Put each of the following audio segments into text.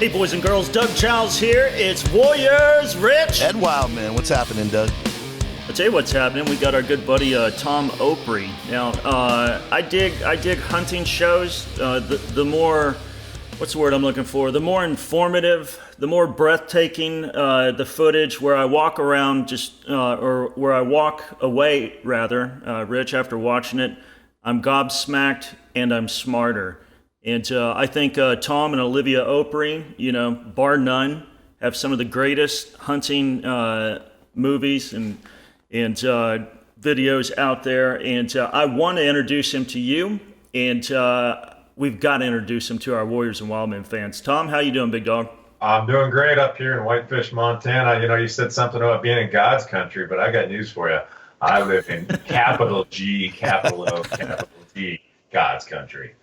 Hey, boys and girls, Doug Giles here. It's Warriors, Rich. And Wildmen. What's happening, Doug? I'll tell you what's happening. We got our good buddy Tom Opre. Now, I dig hunting shows. The more, what's the word I'm looking for? The more informative, the more breathtaking the footage where I walk around or where I walk away, rather, Rich, after watching it, I'm gobsmacked and I'm smarter. And I think Tom and Olivia Opre, bar none, have some of the greatest hunting movies and videos out there. And I want to introduce him to you, and we've got to introduce him to our Warriors and Wildmen fans. Tom, how you doing, big dog? I'm doing great up here in Whitefish, Montana. You said something about being in God's country, but I got news for you. I live in capital G, capital O, capital D, God's country.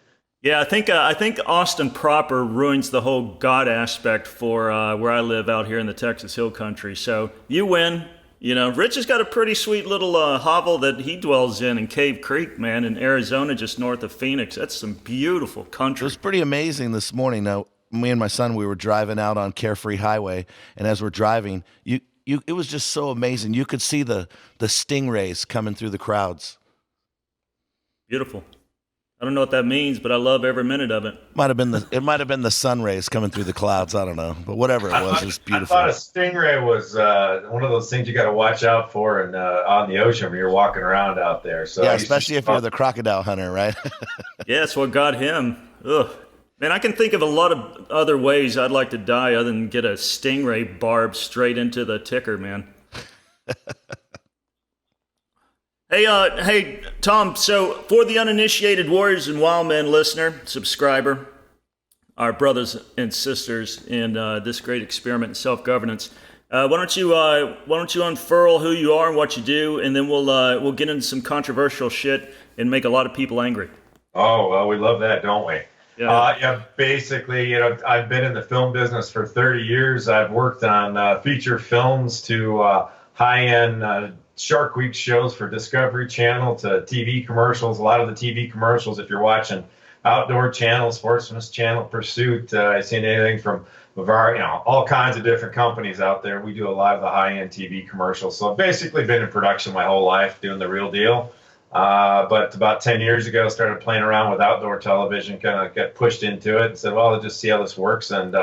Yeah, I think Austin proper ruins the whole God aspect for where I live out here in the Texas Hill Country. So you win. Rich has got a pretty sweet little hovel that he dwells in Cave Creek, man, in Arizona, just north of Phoenix. That's some beautiful country. It was pretty amazing this morning. Now, me and my son, we were driving out on Carefree Highway, and as we're driving, it was just so amazing. You could see the stingrays coming through the crowds. Beautiful. I don't know what that means, but I love every minute of it. It might have been the sun rays coming through the clouds. I don't know, but whatever it was beautiful. I thought a stingray was one of those things you got to watch out for and on the ocean when you're walking around out there. So yeah, especially if you're the crocodile hunter, right? Yeah, that's what got him. Ugh. Man, I can think of a lot of other ways I'd like to die other than get a stingray barb straight into the ticker, man. Hey, Tom, so for the uninitiated Warriors and Wildmen listener, subscriber, our brothers and sisters in this great experiment in self-governance, why don't you unfurl who you are and what you do, and then we'll get into some controversial shit and make a lot of people angry. Oh, well, we love that, don't we? Yeah. Basically, I've been in the film business for 30 years. I've worked on feature films to high-end Shark Week shows for Discovery Channel to TV commercials. A lot of the TV commercials, if you're watching Outdoor Channel, Sportsman's Channel, Pursuit, I've seen anything from all kinds of different companies out there. We do a lot of the high-end TV commercials. So I've basically been in production my whole life doing the real deal. But about 10 years ago, I started playing around with outdoor television, kind of got pushed into it and said, well, I'll just see how this works. And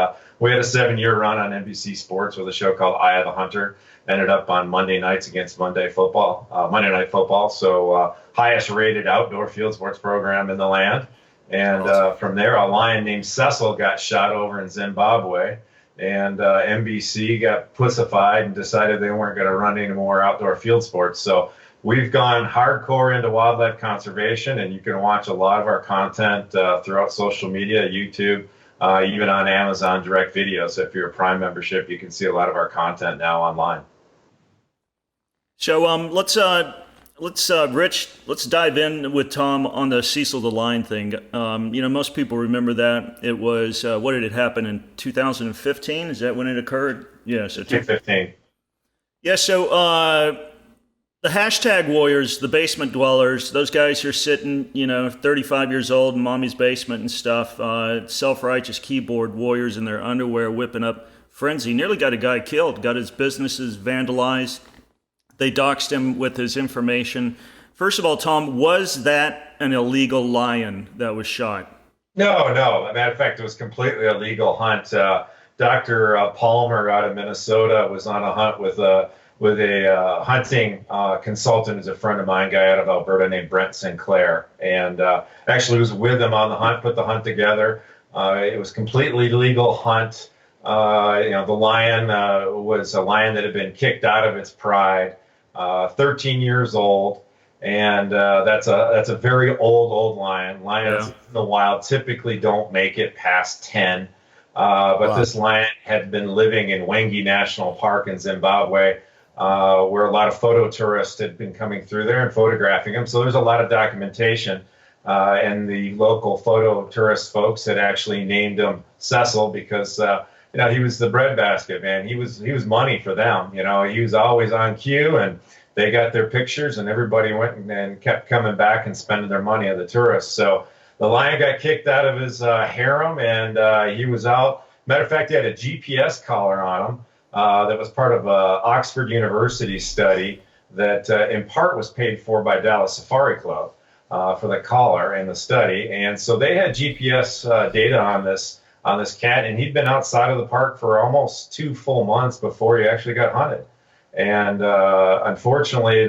we had a 7-year run on NBC Sports with a show called Eye of the Hunter. Ended up on Monday nights against Monday Night Football. So highest rated outdoor field sports program in the land. And from there, a lion named Cecil got shot over in Zimbabwe. And NBC got pussified and decided they weren't going to run any more outdoor field sports. So we've gone hardcore into wildlife conservation, and you can watch a lot of our content throughout social media, YouTube, even on Amazon Direct Video. So if you're a Prime membership, you can see a lot of our content now online. So let's Rich, let's dive in with Tom on the Cecil the Lion thing. Most people remember that. It was what did it happen in 2015? Is that when it occurred? Yeah, so 2015. Yeah, so the hashtag warriors, the basement dwellers, those guys who are sitting, 35 years old in mommy's basement and stuff, self-righteous keyboard warriors in their underwear whipping up frenzy, nearly got a guy killed, got his businesses vandalized. They doxed him with his information. First of all, Tom, was that an illegal lion that was shot? No. As a matter of fact, it was completely a legal hunt. Dr. Palmer out of Minnesota was on a hunt with a hunting consultant, who's a friend of mine, guy out of Alberta named Brent Sinclair, and actually was with him on the hunt, put the hunt together. It was completely legal hunt. The lion was a lion that had been kicked out of its pride, 13 years old, and that's a very old lion. Lions in the wild typically don't make it past 10, but wow. This lion had been living in Wengi National Park in Zimbabwe, where a lot of photo tourists had been coming through there and photographing him. So there's a lot of documentation, and the local photo tourist folks had actually named him Cecil because he was the breadbasket, man. He was money for them. He was always on cue, and they got their pictures, and everybody went and kept coming back and spending their money on the tourists. So the lion got kicked out of his harem, and he was out Matter of fact, he had a GPS collar on him that was part of a Oxford University study that in part was paid for by Dallas Safari Club for the collar and the study. And so they had GPS data on this cat, and he'd been outside of the park for almost 2 full months before he actually got hunted. And unfortunately,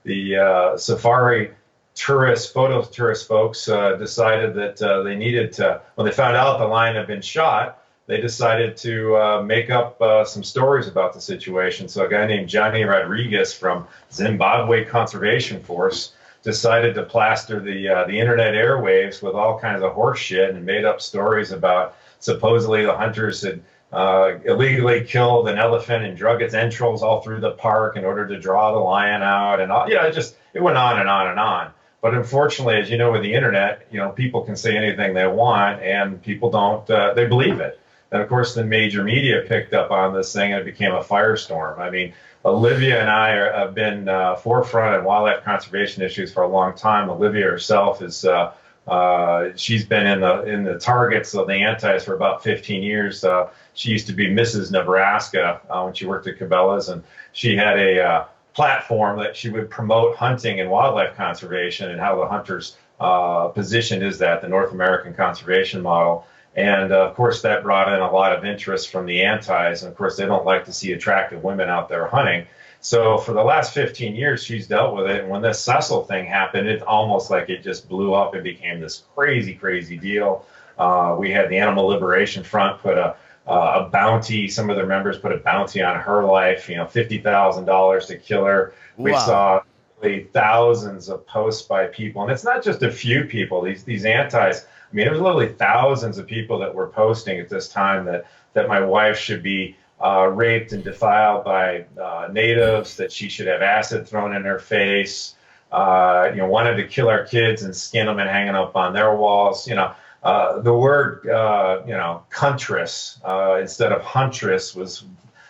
the safari photo tourist folks decided that they needed to, when they found out the lion had been shot, they decided to make up some stories about the situation. So a guy named Johnny Rodriguez from Zimbabwe Conservation Force decided to plaster the internet airwaves with all kinds of horse shit and made up stories about supposedly the hunters had illegally killed an elephant and drug its entrails all through the park in order to draw the lion out, and all, it went on and on and on. But unfortunately, as you know, with the internet, people can say anything they want, and people don't, they believe it. And of course, the major media picked up on this thing, and it became a firestorm. I mean, Olivia and I have been forefront in wildlife conservation issues for a long time. Olivia herself is she's been in the targets of the antis for about 15 years. She used to be Mrs. Nebraska when she worked at Cabela's, and she had a platform that she would promote hunting and wildlife conservation and how the hunters' position is that, the North American conservation model. And of course, that brought in a lot of interest from the antis. And of course, they don't like to see attractive women out there hunting. So for the last 15 years, she's dealt with it. And when this Cecil thing happened, it's almost like it just blew up and became this crazy, crazy deal. We had the Animal Liberation Front put a bounty. Some of their members put a bounty on her life, $50,000 to kill her. We saw thousands of posts by people. And it's not just a few people, these antis. I mean, it was literally thousands of people that were posting at this time that my wife should be raped and defiled by natives, that she should have acid thrown in her face, wanted to kill our kids and skin them and hang them up on their walls. The word, huntress instead of huntress was,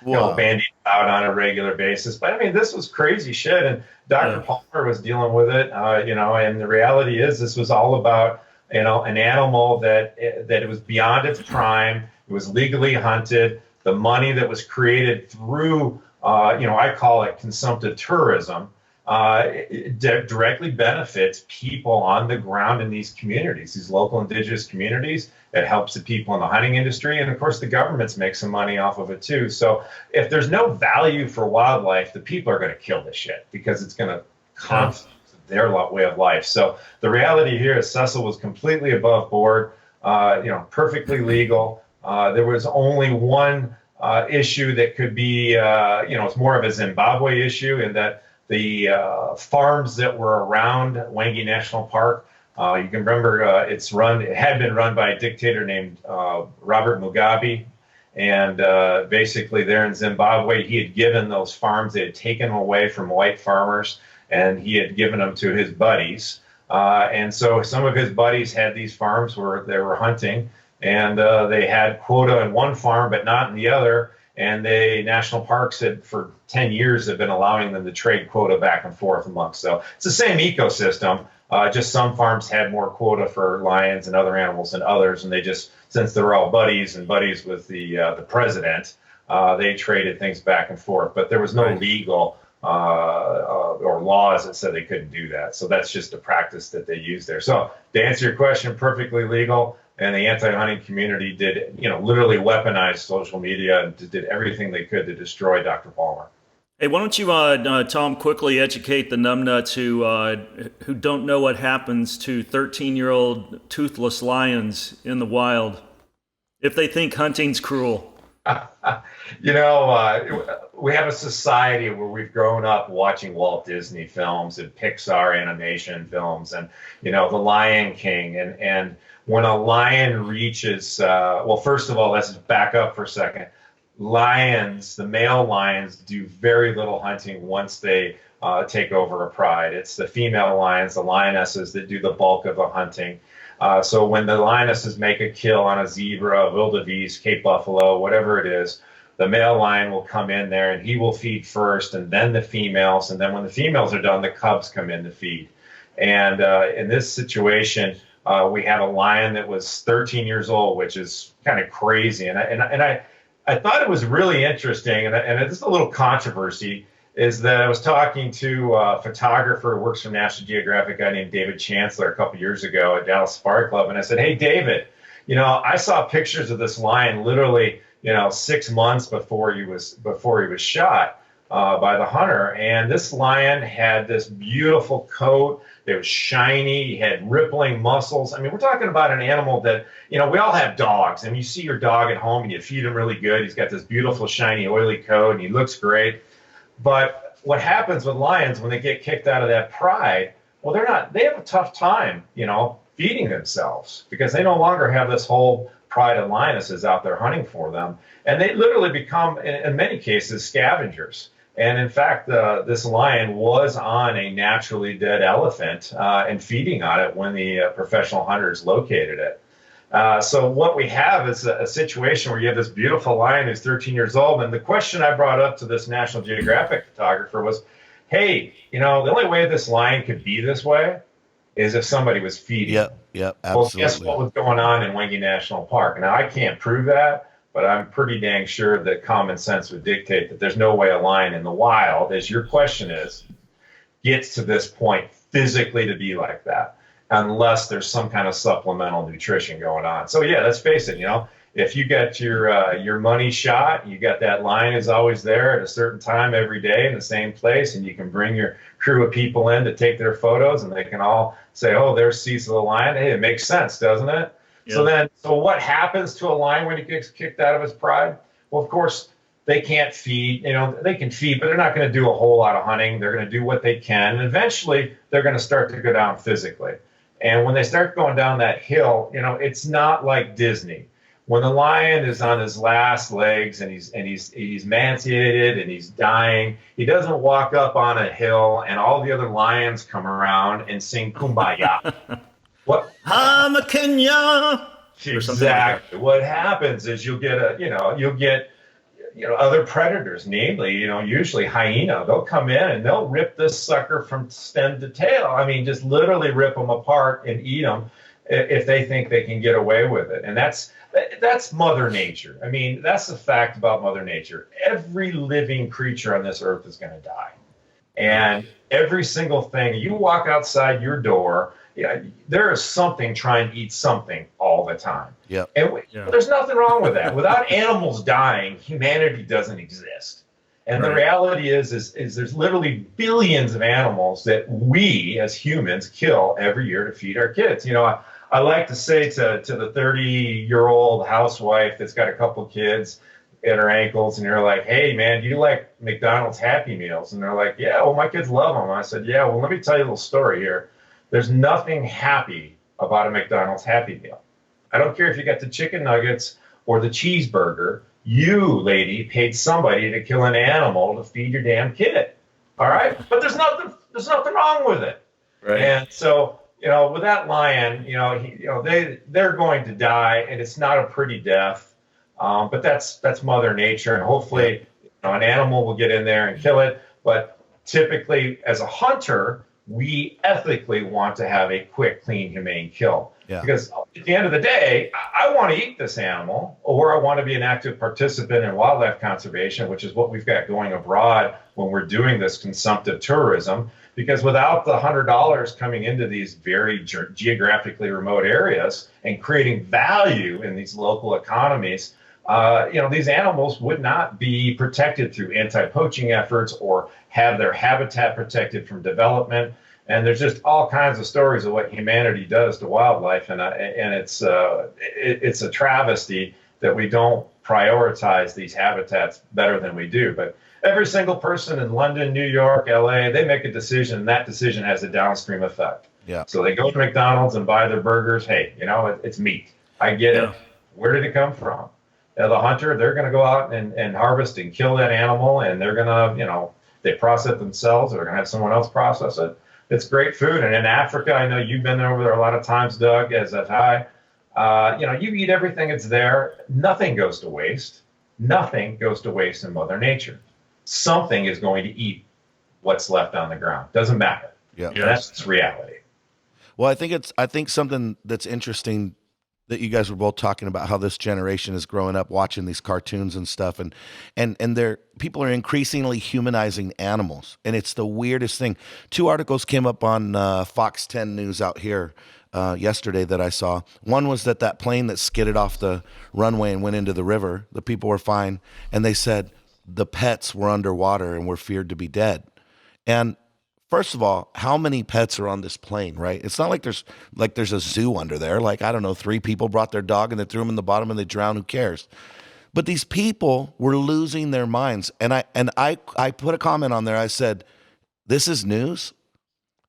bandied out on a regular basis. But I mean, this was crazy shit. And Dr. Palmer was dealing with it, and the reality is this was all about, an animal that it was beyond its prime. It was legally hunted. The money that was created through, I call it consumptive tourism, it directly benefits people on the ground in these communities, these local indigenous communities. It helps the people in the hunting industry. And of course, the governments make some money off of it too. So if there's no value for wildlife, the people are going to kill this shit because it's going to constitute their way of life. So the reality here is Cecil was completely above board, perfectly legal. There was only one issue that could be, it's more of a Zimbabwe issue, in that the farms that were around Wangi National Park, you can remember it had been run by a dictator named Robert Mugabe. And basically there in Zimbabwe, he had given those farms, they had taken them away from white farmers, and he had given them to his buddies. And so some of his buddies had these farms where they were hunting, and they had quota in one farm, but not in the other. And the national parks had, for 10 years, have been allowing them to trade quota back and forth amongst. So it's the same ecosystem. Just some farms had more quota for lions and other animals than others. And they just, since they were all buddies with the president, they traded things back and forth. But there was no legal or laws that said they couldn't do that. So that's just a practice that they use there. So to answer your question, perfectly legal. And the anti-hunting community did, literally weaponize social media and did everything they could to destroy Dr. Palmer. Hey, why don't you, Tom, quickly educate the numbnuts who don't know what happens to 13-year-old toothless lions in the wild if they think hunting's cruel. We have a society where we've grown up watching Walt Disney films and Pixar animation films and, The Lion King. And when a lion reaches, first of all, let's back up for a second. Lions, the male lions, do very little hunting once they take over a pride. It's the female lions, the lionesses, that do the bulk of the hunting. So when the lionesses make a kill on a zebra, a wildebeest, Cape buffalo, whatever it is, the male lion will come in there and he will feed first, and then the females. And then when the females are done, the cubs come in to feed. And in this situation, We had a lion that was 13 years old, which is kind of crazy. And I thought it was really interesting, and it's a little controversy, is that I was talking to a photographer who works for National Geographic, a guy named David Chancellor, a couple years ago at Dallas Safari Club. And I said, hey, David, I saw pictures of this lion literally, 6 months before he was shot by the hunter. And this lion had this beautiful coat. It was shiny. He had rippling muscles. I mean, we're talking about an animal that, we all have dogs, and you see your dog at home and you feed him really good. He's got this beautiful, shiny, oily coat, and he looks great. But what happens with lions when they get kicked out of that pride, well, they have a tough time, feeding themselves, because they no longer have this whole pride of lionesses out there hunting for them. And they literally become, in many cases, scavengers. And in fact, this lion was on a naturally dead elephant and feeding on it when the professional hunters located it. So what we have is a situation where you have this beautiful lion who's 13 years old. And the question I brought up to this National Geographic photographer was, hey, the only way this lion could be this way is if somebody was feeding. Yep, absolutely. Well, guess what was going on in Wenge National Park? Now, I can't prove that, but I'm pretty dang sure that common sense would dictate that there's no way a lion in the wild, as your question is, gets to this point physically to be like that, unless there's some kind of supplemental nutrition going on. So yeah, let's face it, if you get your money shot, you got that lion is always there at a certain time every day in the same place, and you can bring your crew of people in to take their photos, and they can all say, oh, there's Cecil the lion. Hey, it makes sense, doesn't it? Yeah. So what happens to a lion when he gets kicked out of his pride? Well, of course, they can't feed. They can feed, but they're not going to do a whole lot of hunting. They're going to do what they can, and eventually they're going to start to go down physically. And when they start going down that hill, it's not like Disney. When the lion is on his last legs and he's emaciated and he's dying, he doesn't walk up on a hill and all the other lions come around and sing Kumbaya. What? I'm a Kenya. Exactly. Like what happens is you'll get other predators, namely, usually hyena. They'll come in and they'll rip this sucker from stem to tail. I mean, just literally rip them apart and eat them if they think they can get away with it. And that's Mother Nature. I mean, that's the fact about Mother Nature. Every living creature on this earth is going to die. And every single thing, you walk outside your door, there is something trying to eat something all the time. Yeah. And there's nothing wrong with that. Without animals dying, humanity doesn't exist. And the reality is there's literally billions of animals that we as humans kill every year to feed our kids. I like to say to the 30-year-old housewife that's got a couple kids at her ankles, and you're like, hey, man, do you like McDonald's Happy Meals? And they're like, yeah, well, my kids love them. I said, yeah, well, let me tell you a little story here. There's nothing happy about a McDonald's Happy Meal. I don't care if you got the chicken nuggets or the cheeseburger. You, lady, paid somebody to kill an animal to feed your damn kid. All right? But there's nothing wrong with it. Right. And so, with that lion, they're going to die, and it's not a pretty death. But that's Mother Nature, and hopefully, an animal will get in there and kill it. But typically, as a hunter, we ethically want to have a quick, clean, humane kill. Yeah. Because at the end of the day, I want to eat this animal, or I want to be an active participant in wildlife conservation, which is what we've got going abroad when we're doing this consumptive tourism. Because without the $100 coming into these very geographically remote areas and creating value in these local economies, these animals would not be protected through anti-poaching efforts or have their habitat protected from development. And there's just all kinds of stories of what humanity does to wildlife, and it's a travesty that we don't prioritize these habitats better than we do. But every single person in London, New York, LA, they make a decision, and that decision has a downstream effect. Yeah. So they go to McDonald's and buy their burgers. Hey, it's meat. I get it. Where did it come from? The hunter, they're going to go out and harvest and kill that animal, and they're going to, they process it themselves, or they're going to have someone else process it. It's great food. And in Africa, I know you've been over there a lot of times, Doug, as have I. You eat everything that's there. Nothing goes to waste. Nothing goes to waste in Mother Nature. Something is going to eat what's left on the ground. Doesn't matter. Yeah. That's reality. Well, I think something that's interesting that you guys were both talking about how this generation is growing up watching these cartoons and stuff, and they're people are increasingly humanizing animals, and it's the weirdest thing. Two articles came up on Fox 10 News out here yesterday that I saw. One was that plane that skidded off the runway and went into the river, the people were fine, and they said the pets were underwater and were feared to be dead. And first of all, how many pets are on this plane, right? It's not like there's a zoo under there. Like, I don't know, 3 people brought their dog and they threw him in the bottom and they drowned. Who cares? But these people were losing their minds. And I put a comment on there. I said, this is news.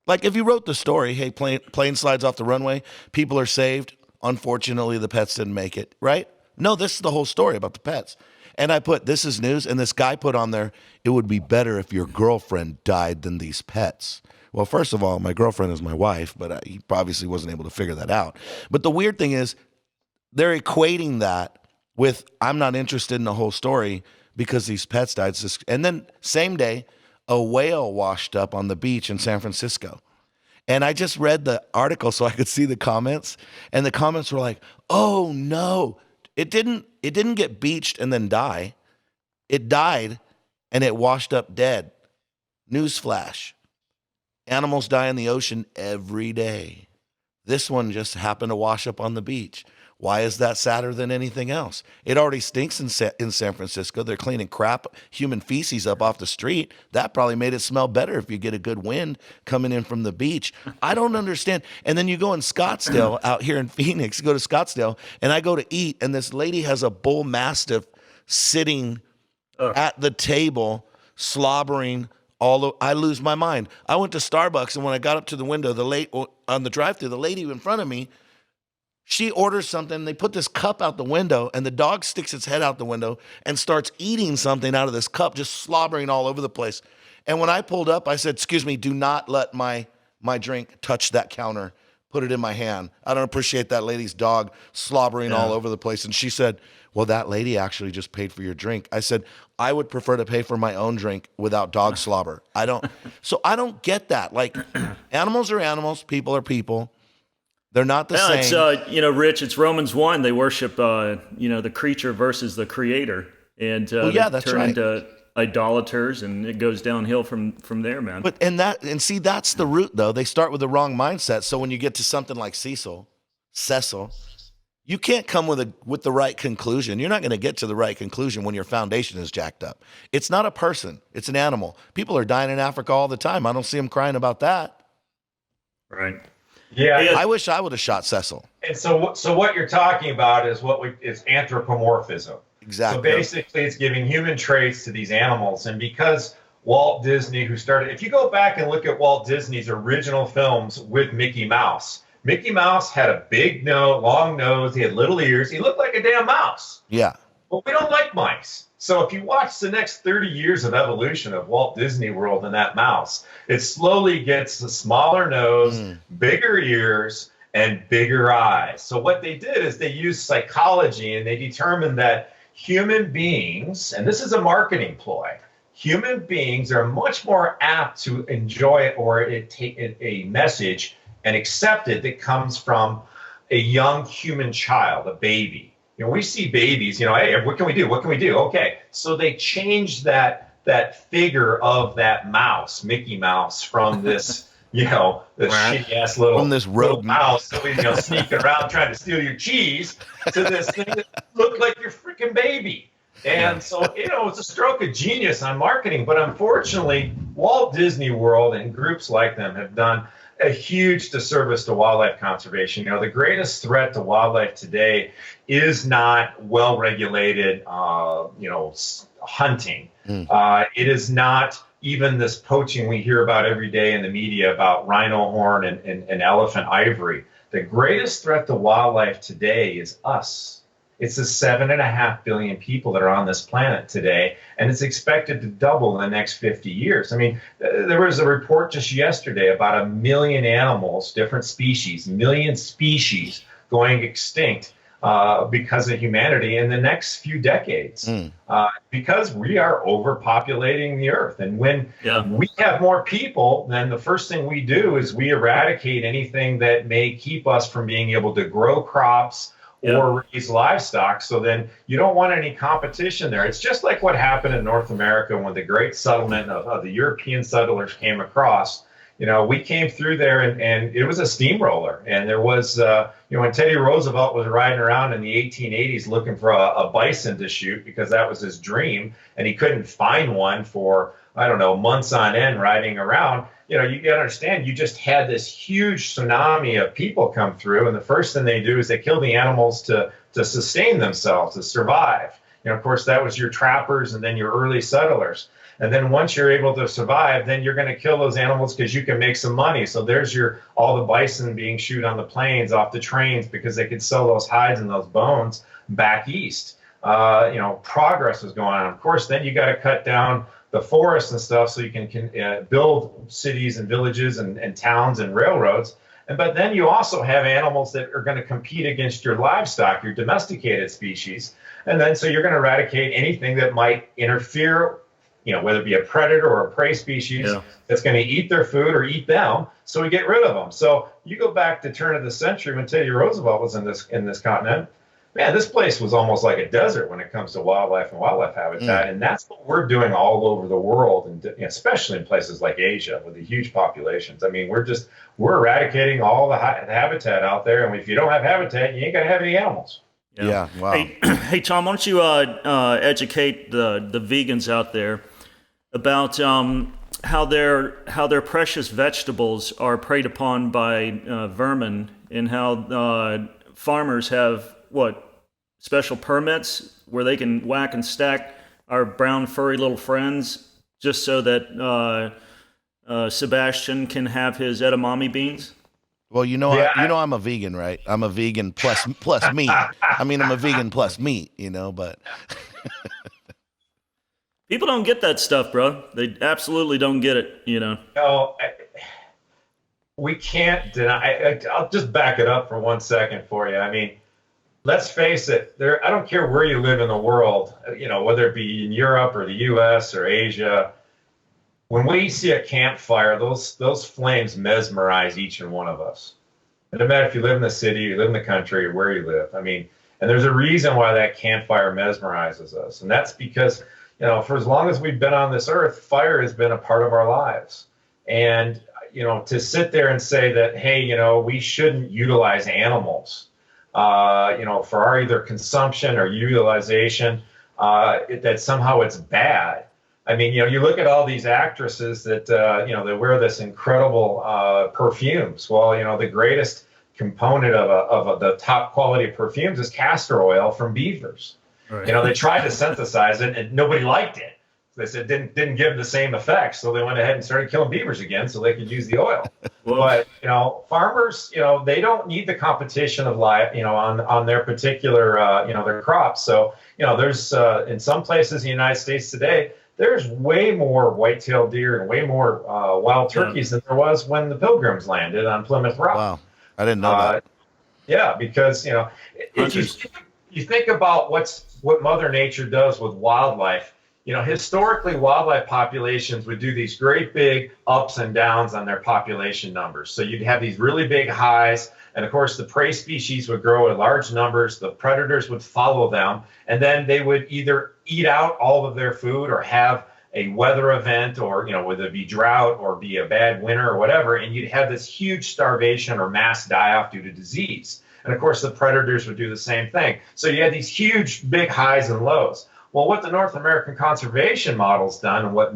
Like, if you wrote the story, hey, plane slides off the runway, people are saved. Unfortunately, the pets didn't make it, right? No, this is the whole story about the pets. And I put, this is news. And this guy put on there, it would be better if your girlfriend died than these pets. Well, first of all, my girlfriend is my wife, but he obviously wasn't able to figure that out. But the weird thing is, they're equating that with, I'm not interested in the whole story because these pets died. And then same day, a whale washed up on the beach in San Francisco. And I just read the article so I could see the comments. And the comments were like, oh no, it didn't get beached and then die. It died and it washed up dead. Newsflash. Animals die in the ocean every day. This one just happened to wash up on the beach. Why is that sadder than anything else? It already stinks in San Francisco. They're cleaning crap, human feces up off the street. That probably made it smell better if you get a good wind coming in from the beach. I don't understand. And then you go in Scottsdale out here in Phoenix, you go to Scottsdale, and I go to eat, and this lady has a bull mastiff sitting at the table, slobbering I lose my mind. I went to Starbucks, and when I got up to the window, on the drive-thru, the lady in front of me, she orders something. They put this cup out the window, and the dog sticks its head out the window and starts eating something out of this cup, just slobbering all over the place. And when I pulled up, I said, excuse me, do not let my drink touch that counter. Put it in my hand. I don't appreciate that lady's dog slobbering all over the place. And she said, well, that lady actually just paid for your drink. I said, I would prefer to pay for my own drink without dog slobber. So I don't get that. Like, animals are animals, people are people. They're not the same. It's, Rich, it's Romans 1. They worship, the creature versus the creator. And that's turn right. into idolaters, and it goes downhill from there, man. But see, that's the root, though. They start with the wrong mindset. So when you get to something like Cecil, you can't come with the right conclusion. You're not going to get to the right conclusion when your foundation is jacked up. It's not a person. It's an animal. People are dying in Africa all the time. I don't see them crying about that. Right. Yeah. I wish I would have shot Cecil. And so what you're talking about is is anthropomorphism. Exactly. So basically, it's giving human traits to these animals. And because Walt Disney, if you go back and look at Walt Disney's original films with Mickey Mouse had a big nose, long nose. He had little ears. He looked like a damn mouse. Yeah. But we don't like mice. So if you watch the next 30 years of evolution of Walt Disney World and that mouse, it slowly gets a smaller nose, bigger ears, and bigger eyes. So what they did is they used psychology, and they determined that human beings, and this is a marketing ploy, human beings are much more apt to enjoy it or take a message and accept it that comes from a young human child, a baby. We see babies, hey, what can we do? What can we do? Okay. So they changed that figure of that mouse, Mickey Mouse, from this, this shitty ass little rogue mouse that was, sneaking around trying to steal your cheese, to this thing that looked like your freaking baby. And so, it's a stroke of genius on marketing. But unfortunately, Walt Disney World and groups like them have done a huge disservice to wildlife conservation. The greatest threat to wildlife today is not well-regulated, hunting. It is not even this poaching we hear about every day in the media about rhino horn and elephant ivory. The greatest threat to wildlife today is us. It's the 7.5 billion people that are on this planet today, and it's expected to double in the next 50 years. I mean, there was a report just yesterday about 1 million animals, different species, million species going extinct because of humanity in the next few decades, because we are overpopulating the earth. And when we have more people, then the first thing we do is we eradicate anything that may keep us from being able to grow crops or raise livestock. So then you don't want any competition there. It's just like what happened in North America when the great settlement of the European settlers came across. We came through there and it was a steamroller. And there was, when Teddy Roosevelt was riding around in the 1880s looking for a bison to shoot because that was his dream, and he couldn't find one for, I don't know, months on end riding around. You got to understand, you just had this huge tsunami of people come through. And the first thing they do is they kill the animals to sustain themselves, to survive. Of course, that was your trappers and then your early settlers. And then once you're able to survive, then you're going to kill those animals because you can make some money. So there's all the bison being shot on the plains off the trains because they could sell those hides and those bones back east. Progress was going on. Of course, then you got to cut down the forests and stuff so you can build cities and villages and towns and railroads. But then you also have animals that are going to compete against your livestock, your domesticated species. And then so you're going to eradicate anything that might interfere, whether it be a predator or a prey species that's going to eat their food or eat them. So we get rid of them. So you go back to turn of the century when Teddy Roosevelt was in this continent. Man, this place was almost like a desert when it comes to wildlife and wildlife habitat. And that's what we're doing all over the world, and especially in places like Asia with the huge populations. I mean, we're eradicating all the habitat out there. And if you don't have habitat, you ain't going to have any animals. Yeah. Wow. Hey, Tom, why don't you educate the vegans out there about how their precious vegetables are preyed upon by vermin, and how farmers have special permits where they can whack and stack our brown furry little friends just so that Sebastian can have his edamame beans. Well, I'm a vegan, right? I'm a vegan plus meat. I mean, I'm a vegan plus meat, but people don't get that stuff, bro. They absolutely don't get it, No, we can't deny. I'll just back it up for 1 second for you. I mean, let's face it. I don't care where you live in the world, whether it be in Europe or the U.S. or Asia. When we see a campfire, those flames mesmerize each and one of us. It doesn't matter if you live in the city, you live in the country, or where you live. I mean, and there's a reason why that campfire mesmerizes us, and that's because for as long as we've been on this earth, fire has been a part of our lives. And to sit there and say that, hey, we shouldn't utilize animals, for our either consumption or utilization, that somehow it's bad. I mean, you look at all these actresses that, they wear this incredible perfumes. Well, the greatest component of the top quality of perfumes is castor oil from beavers. Right. They tried to synthesize it and nobody liked it. They said didn't give the same effect. So they went ahead and started killing beavers again so they could use the oil. But, farmers, they don't need the competition of life, on their particular, their crops. So, there's in some places in the United States today, there's way more white-tailed deer and way more wild turkeys than there was when the Pilgrims landed on Plymouth Rock. Wow, I didn't know that. Yeah, because if you think about what Mother Nature does with wildlife. Historically, wildlife populations would do these great big ups and downs on their population numbers. So you'd have these really big highs, and of course, the prey species would grow in large numbers. The predators would follow them, and then they would either eat out all of their food or have a weather event, or whether it be drought or be a bad winter or whatever, and you'd have this huge starvation or mass die-off due to disease. And of course, the predators would do the same thing. So you had these huge big highs and lows. Well, what the North American conservation model's done, and what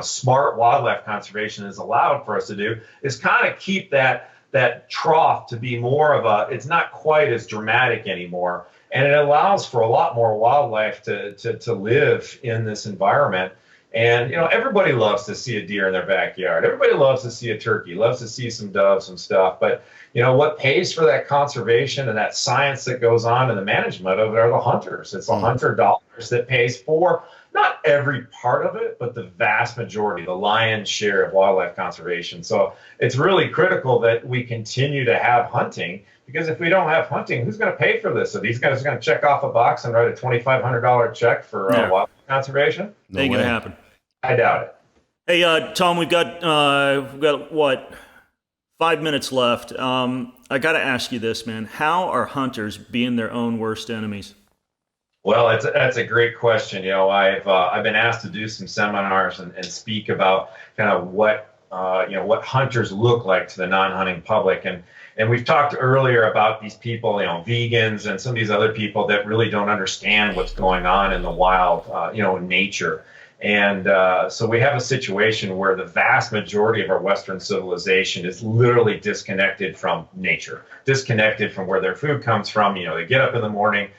smart wildlife conservation has allowed for us to do, is kind of keep that trough to be more of it's not quite as dramatic anymore, and it allows for a lot more wildlife to live in this environment. And everybody loves to see a deer in their backyard. Everybody loves to see a turkey, loves to see some doves and stuff. But what pays for that conservation and that science that goes on in the management of it are the hunters. It's the hunter dollars that pays for not every part of it, but the vast majority, the lion's share of wildlife conservation. So it's really critical that we continue to have hunting, because if we don't have hunting, who's going to pay for this? Are these guys going to check off a box and write a $2,500 check for wildlife conservation? No Ain't going to happen. I doubt it. Hey, Tom, we've got what, 5 minutes left. I got to ask you this, man. How are hunters being their own worst enemies? Well, that's a great question. I've been asked to do some seminars and speak about kind of what hunters look like to the non-hunting public, and we've talked earlier about these people, vegans and some of these other people that really don't understand what's going on in the wild, nature. And so we have a situation where the vast majority of our Western civilization is literally disconnected from nature, disconnected from where their food comes from. They get up in the morning,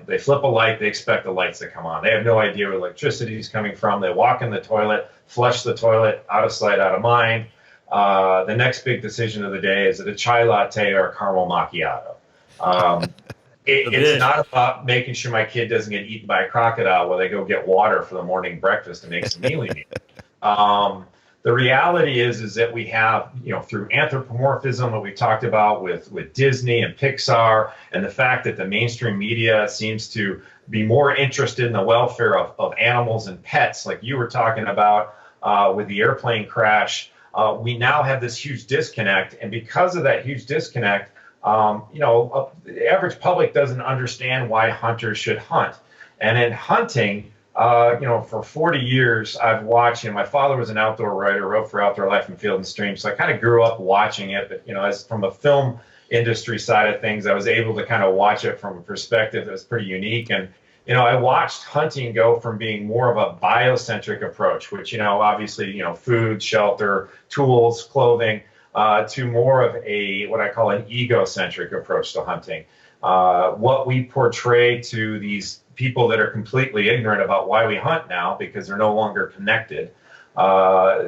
they flip a light, they expect the lights to come on. They have no idea where electricity is coming from. They walk in the toilet, flush the toilet, out of sight, out of mind. The next big decision of the day, is it a chai latte or a caramel macchiato? It's not about making sure my kid doesn't get eaten by a crocodile while they go get water for the morning breakfast and make some mealy meal. The reality is that we have, through anthropomorphism that we talked about with Disney and Pixar, and the fact that the mainstream media seems to be more interested in the welfare of animals and pets, like you were talking about with the airplane crash. We now have this huge disconnect, and because of that huge disconnect, the average public doesn't understand why hunters should hunt. And in hunting, for 40 years, I've watched, my father was an outdoor writer, wrote for Outdoor Life and Field and Stream. So I kind of grew up watching it. But, as from a film industry side of things, I was able to kind of watch it from a perspective that was pretty unique. And, I watched hunting go from being more of a biocentric approach, which, obviously, food, shelter, tools, clothing, to more of what I call an egocentric approach to hunting. What we portray to these people that are completely ignorant about why we hunt now, because they're no longer connected,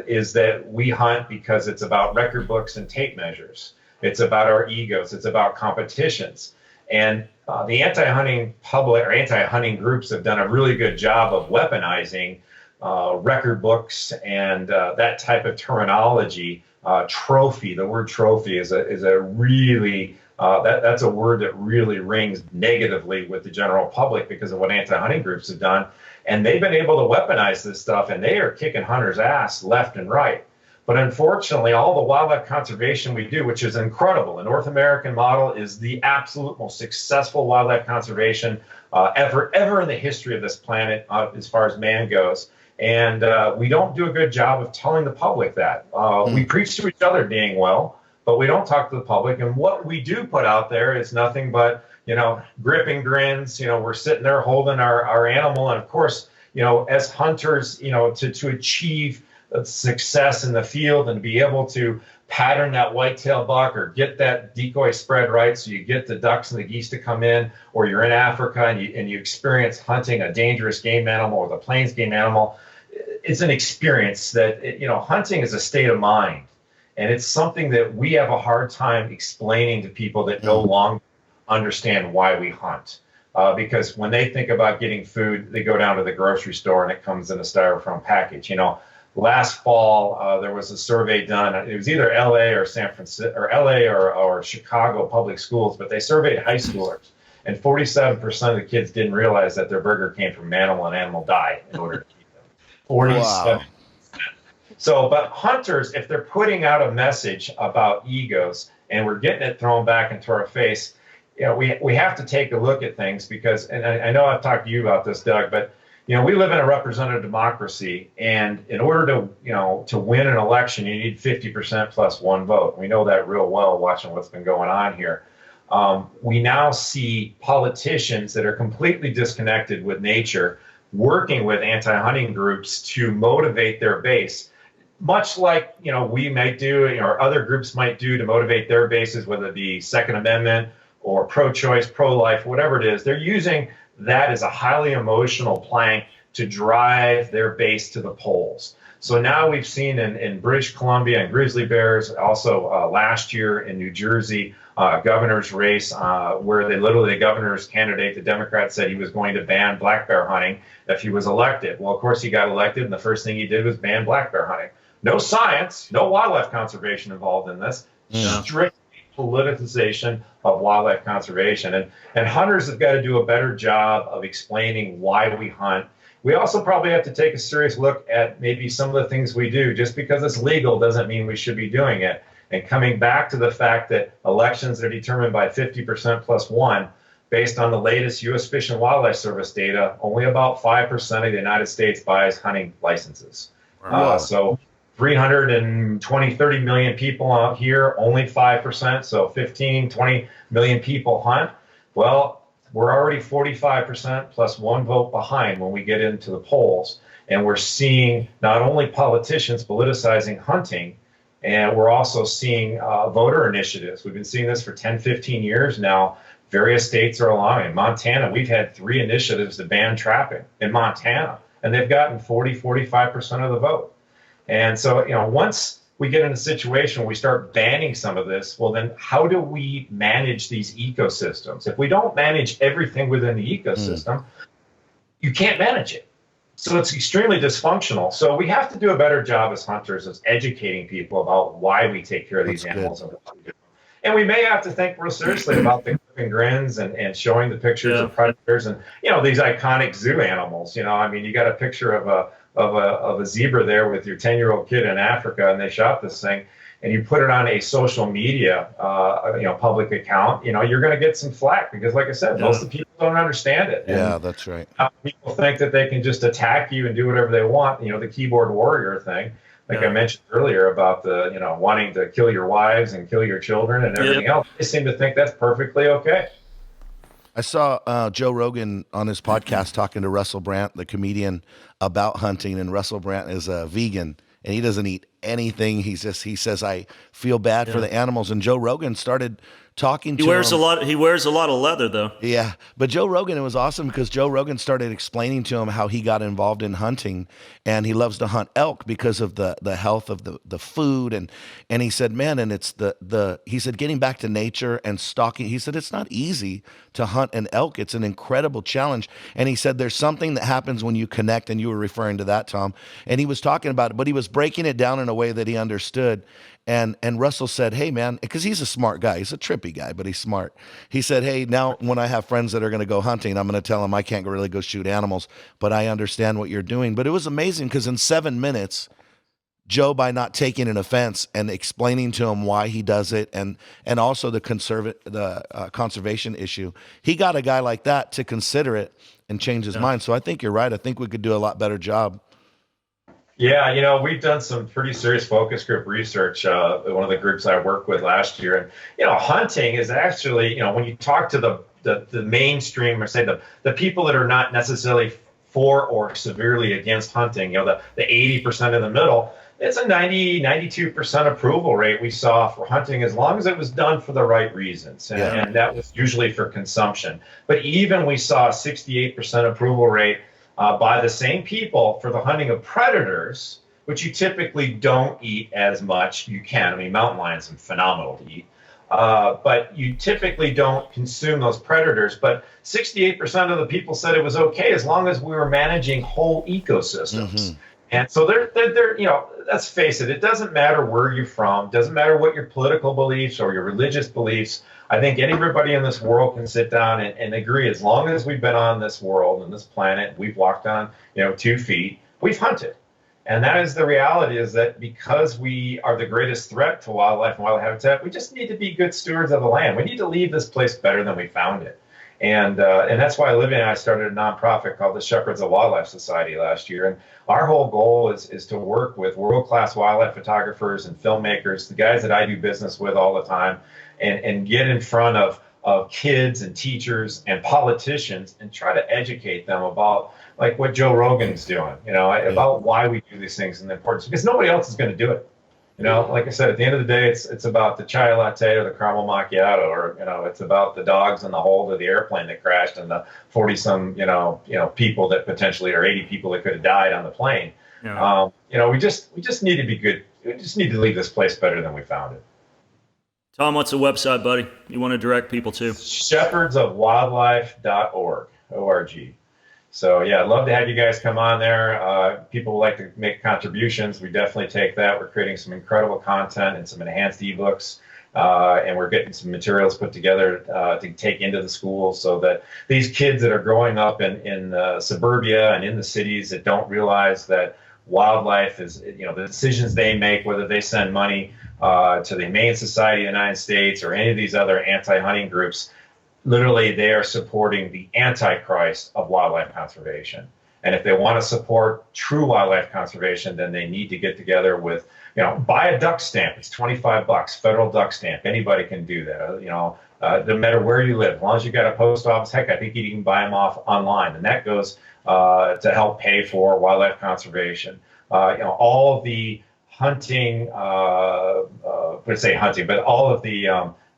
is that we hunt because it's about record books and tape measures. It's about our egos. It's about competitions. And the anti-hunting public or anti-hunting groups have done a really good job of weaponizing record books and that type of terminology. Trophy. The word trophy is a really that's a word that really rings negatively with the general public because of what anti-hunting groups have done, and they've been able to weaponize this stuff, and they are kicking hunters' ass left and right. But unfortunately, all the wildlife conservation we do, which is incredible, the North American model is the absolute most successful wildlife conservation ever in the history of this planet as far as man goes. And we don't do a good job of telling the public that. We preach to each other dang well, but we don't talk to the public. And what we do put out there is nothing but, gripping grins. We're sitting there holding our animal. And of course, as hunters, to achieve success in the field and be able to pattern that whitetail buck or get that decoy spread right so you get the ducks and the geese to come in, or you're in Africa and you experience hunting a dangerous game animal or the plains game animal. It's an experience that, hunting is a state of mind. And it's something that we have a hard time explaining to people that no longer understand why we hunt. Because when they think about getting food, they go down to the grocery store and it comes in a styrofoam package. Last fall, there was a survey done. It was either LA or San Francisco or LA or Chicago public schools, but they surveyed high schoolers. And 47% of the kids didn't realize that their burger came from an animal and animal died in order to keep them. 47%. Wow. So, but hunters, if they're putting out a message about egos and we're getting it thrown back into our face, we have to take a look at things because, and I know I've talked to you about this, Doug, but we live in a representative democracy, and in order to win an election, you need 50% plus one vote. We know that real well watching what's been going on here. We now see politicians that are completely disconnected with nature working with anti-hunting groups to motivate their base, much like we might do, or other groups might do to motivate their bases, whether it be Second Amendment or pro-choice, pro-life, whatever it is. They're using that as a highly emotional plank to drive their base to the polls. So now we've seen in British Columbia and grizzly bears, also last year in New Jersey, governor's race where the governor's candidate, the Democrat, said he was going to ban black bear hunting if he was elected. Well, of course, he got elected, and the first thing he did was ban black bear hunting. No science, no wildlife conservation involved in this. Yeah. Strict politicization of wildlife conservation. And hunters have got to do a better job of explaining why we hunt. We also probably have to take a serious look at maybe some of the things we do. Just because it's legal doesn't mean we should be doing it. And coming back to the fact that elections are determined by 50% plus one, based on the latest U.S. Fish and Wildlife Service data, only about 5% of the United States buys hunting licenses. So 30 million people out here, only 5%, so 15, 20 million people hunt. Well, we're already 45% plus one vote behind when we get into the polls. And we're seeing not only politicians politicizing hunting, and we're also seeing voter initiatives. We've been seeing this for 10, 15 years now. Various states are allowing. In Montana, we've had 3 initiatives to ban trapping in Montana, and they've gotten 45% of the vote. And so, once we get in a situation where we start banning some of this, well, then how do we manage these ecosystems? If we don't manage everything within the ecosystem, you can't manage it. So it's extremely dysfunctional. So we have to do a better job as hunters of educating people about why we take care of these animals and what we do. And we may have to think real seriously about the and grins and showing the pictures of predators and, these iconic zoo animals. You got a picture of a zebra there with your 10-year-old kid in Africa, and they shot this thing, and you put it on a social media, public account, you're going to get some flack because, like I said, most of the people don't understand it. Yeah, that's right. People think that they can just attack you and do whatever they want. The keyboard warrior thing, like I mentioned earlier about the, wanting to kill your wives and kill your children and everything else. They seem to think that's perfectly okay. I saw Joe Rogan on his podcast talking to Russell Brand, the comedian, about hunting, and Russell Brand is a vegan and he doesn't eat anything. He says, I feel bad for the animals. And Joe Rogan started talking to him. He wears a lot of leather though. Yeah. But Joe Rogan, it was awesome because Joe Rogan started explaining to him how he got involved in hunting, and he loves to hunt elk because of the health of the food. And he said, man, and it's he said, getting back to nature and stalking, he said, it's not easy to hunt an elk. It's an incredible challenge. And he said, there's something that happens when you connect, and you were referring to that, Tom. And he was talking about it, but he was breaking it down in a way that he understood. And Russell said, hey, man, because he's a smart guy. He's a trippy guy, but he's smart. He said, hey, now when I have friends that are going to go hunting, I'm going to tell them I can't really go shoot animals, but I understand what you're doing. But it was amazing because in 7 minutes, Joe, by not taking an offense and explaining to him why he does it, and also the conservation issue, he got a guy like that to consider it and change his mind. So I think you're right. I think we could do a lot better job. Yeah, we've done some pretty serious focus group research at one of the groups I worked with last year. And, hunting is actually, when you talk to the mainstream, or say the people that are not necessarily for or severely against hunting, the 80% in the middle, it's a 92% approval rate we saw for hunting as long as it was done for the right reasons. And that was usually for consumption. But even we saw a 68% approval rate by the same people for the hunting of predators, which you typically don't eat as much. You can. Mountain lions are phenomenal to eat. But you typically don't consume those predators. But 68% of the people said it was okay as long as we were managing whole ecosystems. Mm-hmm. And so they're let's face it, it doesn't matter where you're from, doesn't matter what your political beliefs or your religious beliefs. I think everybody in this world can sit down and agree, as long as we've been on this world and this planet, we've walked on 2 feet, we've hunted. And that is the reality, is that because we are the greatest threat to wildlife and wild habitat, we just need to be good stewards of the land. We need to leave this place better than we found it. And that's why Olivia and I started a nonprofit called the Shepherds of Wildlife Society last year. And our whole goal is to work with world-class wildlife photographers and filmmakers, the guys that I do business with all the time, and get in front of kids and teachers and politicians and try to educate them about, like what Joe Rogan's doing, about why we do these things and the importance, because nobody else is going to do it. Like I said, at the end of the day, it's about the chai latte or the caramel macchiato, or, it's about the dogs in the hold of the airplane that crashed and the 40 some, people that potentially, or 80 people that could have died on the plane. Yeah. We just need to be good. We just need to leave this place better than we found it. Tom, what's the website, buddy? You want to direct people to? Shepherdsofwildlife.org. O-R-G. So yeah, I'd love to have you guys come on there. People like to make contributions. We definitely take that. We're creating some incredible content and some enhanced ebooks. And we're getting some materials put together to take into the schools so that these kids that are growing up in suburbia and in the cities that don't realize that wildlife is, the decisions they make, whether they send money to the Humane Society of the United States or any of these other anti-hunting groups, literally they are supporting the antichrist of wildlife conservation. And if they want to support true wildlife conservation, then they need to get together with, buy a duck stamp. It's $25, federal duck stamp. Anybody can do that. No matter where you live, as long as you got a post office. Heck, I think you can buy them off online, and that goes to help pay for wildlife conservation. All of the hunting, let's say hunting, but all of the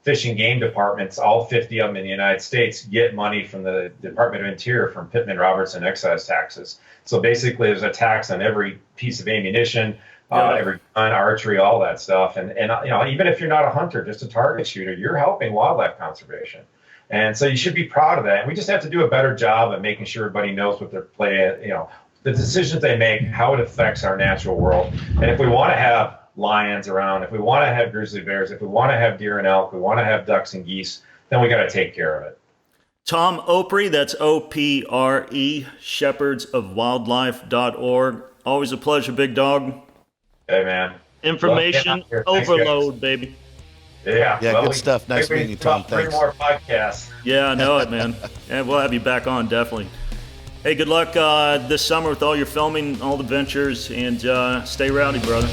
fish and game departments, all 50 of them in the United States, get money from the Department of Interior from Pittman-Robertson excise taxes. So basically, there's a tax on every piece of ammunition, every gun, archery, all that stuff. And even if you're not a hunter, just a target shooter, you're helping wildlife conservation. And so you should be proud of that. And we just have to do a better job of making sure everybody knows what they're playing, the decisions they make, how it affects our natural world. And if we want to have lions around, if we want to have grizzly bears, if we want to have deer and elk, we want to have ducks and geese, then we got to take care of it. Tom Opre, that's O-P-R-E, shepherdsofwildlife.org. Always a pleasure, big dog. Hey, man. Information overload, baby. Yeah, good stuff. Nice meeting you, Tom. Thanks. 3 more podcasts. Yeah, I know it, man. Yeah, we'll have you back on, definitely. Hey, good luck this summer with all your filming, all the ventures, and stay rowdy, brother.